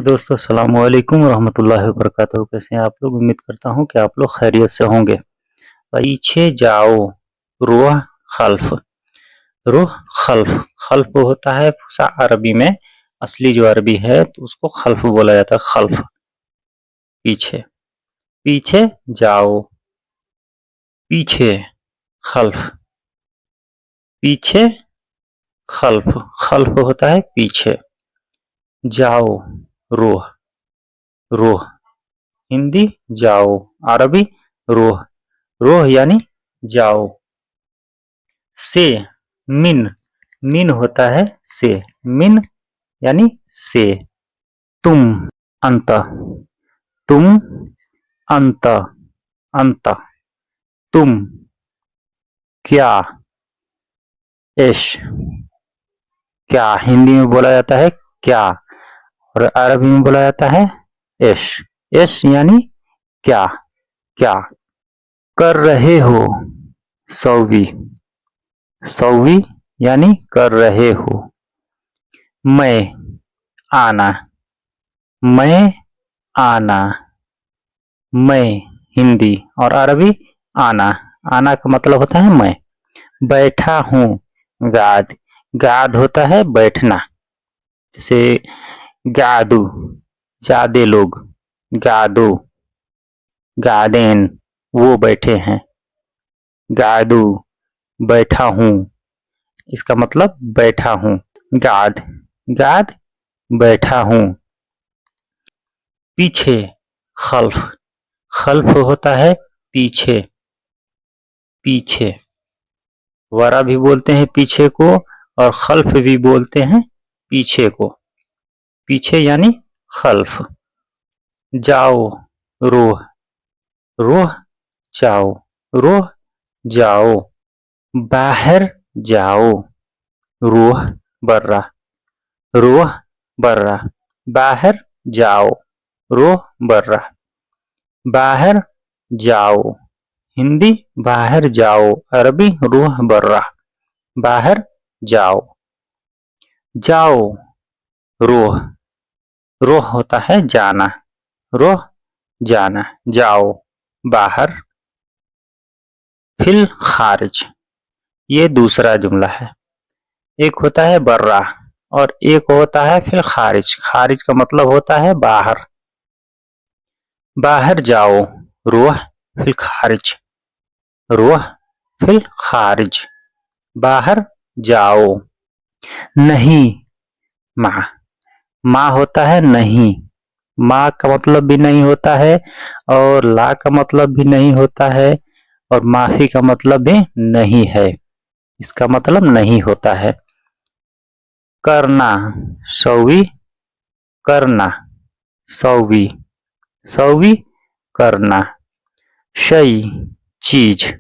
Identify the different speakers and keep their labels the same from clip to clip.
Speaker 1: दोस्तों अस्सलाम वालेकुम रहमतुल्लाहि व बरकातहू। कैसे हैं आप लोग? उम्मीद करता हूँ कि आप लोग खैरियत से होंगे। पीछे जाओ, रुह खल्फ। रुह खल्फ, खल्फ होता है अरबी में, असली जो अरबी है तो उसको खल्फ बोला जाता है। खल्फ पीछे, पीछे जाओ, पीछे खल्फ, पीछे खल्फ। खल्फ होता है पीछे। जाओ, रुह, रुह हिंदी जाओ, अरबी रोह, रोह यानी जाओ। से, मिन, मिन होता है से, मिन यानी से। तुम, अंत, तुम, अंत, अंत। तुम, क्या, एश, क्या हिंदी में बोला जाता है क्या, और अरबी में बोला जाता है एश। एश यानी क्या, क्या। कर रहे हो, सौवी, सौवी यानी कर रहे हो। मैं, आना, मैं आना। मैं हिंदी और अरबी आना, आना का मतलब होता है मैं। बैठा हूँ, गाद, गाद होता है बैठना। जैसे गादू, ज्यादे लोग, गादो, गादेन, वो बैठे हैं। गादू, बैठा हूँ, इसका मतलब बैठा हूँ। गाद, गाद बैठा हूँ। पीछे, खल्फ, खल्फ होता है पीछे, पीछे। वरा भी बोलते हैं पीछे को, और खल्फ भी बोलते हैं पीछे को। पीछे यानी खल्फ। जाओ, रोह, रोह जाओ, रोह जाओ। बाहर जाओ, रोह बर्रा, रोह बर्रा। बाहर जाओ, रोह बर्रा। बाहर जाओ हिंदी बाहर जाओ, अरबी रोह बर्रा। बाहर जाओ। जाओ, रोह, रोह होता है जाना, रोह जाना। जाओ, बाहर। फिल खारिज, ये दूसरा जुमला है। एक होता है बर्रा और एक होता है फिल खारिज। खारिज का मतलब होता है बाहर। बाहर जाओ, रोह फिल खारिज, रोह फिल खारिज। बाहर जाओ। नहीं, माँ, माँ होता है नहीं। माँ का मतलब भी नहीं होता है, और ला का मतलब भी नहीं होता है, और माफी का मतलब भी नहीं है। इसका मतलब नहीं होता है। करना, सौवी, करना, सौवी, सौवी करना। शई, चीज,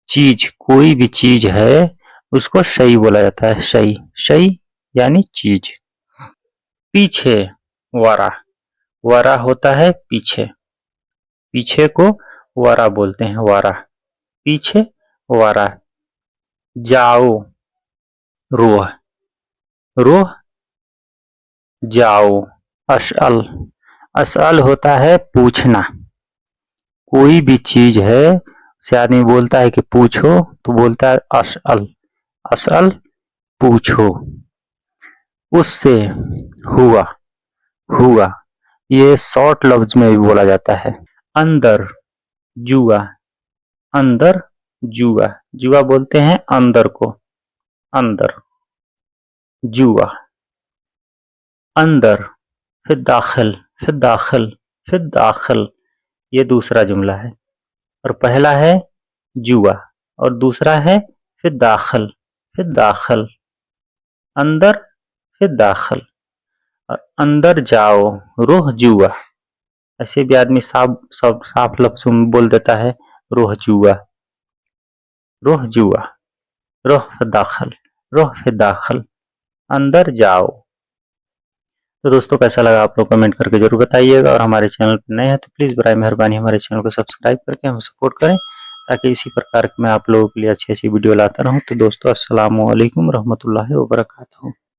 Speaker 1: चीज कोई भी चीज है उसको शई बोला जाता है। शई, शई यानी चीज। पीछे, वरा, वरा होता है पीछे, पीछे को वरा बोलते हैं, वरा, पीछे वरा। जाओ, रोह, रोह जाओ। अशअल, अशअल होता है पूछना। कोई भी चीज है से आदमी बोलता है कि पूछो तो बोलता है अशअल, अशअल पूछो। उससे, हुआ, हुआ, ये शॉर्ट लफ्ज में भी बोला जाता है। अंदर, जुआ, अंदर जुआ, जुआ बोलते हैं अंदर को, अंदर जुआ। अंदर, फिर दाखिल, फिर दाखिल, फिर दाखिल, ये दूसरा जुमला है। और पहला है जुआ और दूसरा है फिर दाखिल, फिर दाखिल। अंदर फिर दाखिल। और अंदर जाओ, रोह जुआ। ऐसे भी आदमी साफ सब साफ लफ्जों में बोल देता है रोह जुआ, रोह जुआ। रोह फिर दाखिल, रोह फिर दाखिल। अंदर जाओ। तो दोस्तों कैसा लगा आप लोग कमेंट करके जरूर बताइएगा, और हमारे चैनल पर नए हैं तो प्लीज़ बराए मेहरबानी हमारे चैनल को सब्सक्राइब करके हमें सपोर्ट करें, ताकि इसी प्रकार मैं आप लोगों के लिए अच्छी अच्छी वीडियो लाता रहूं। तो दोस्तों अस्सलाम वालेकुम रहमतुल्लाहि व बरकातहू।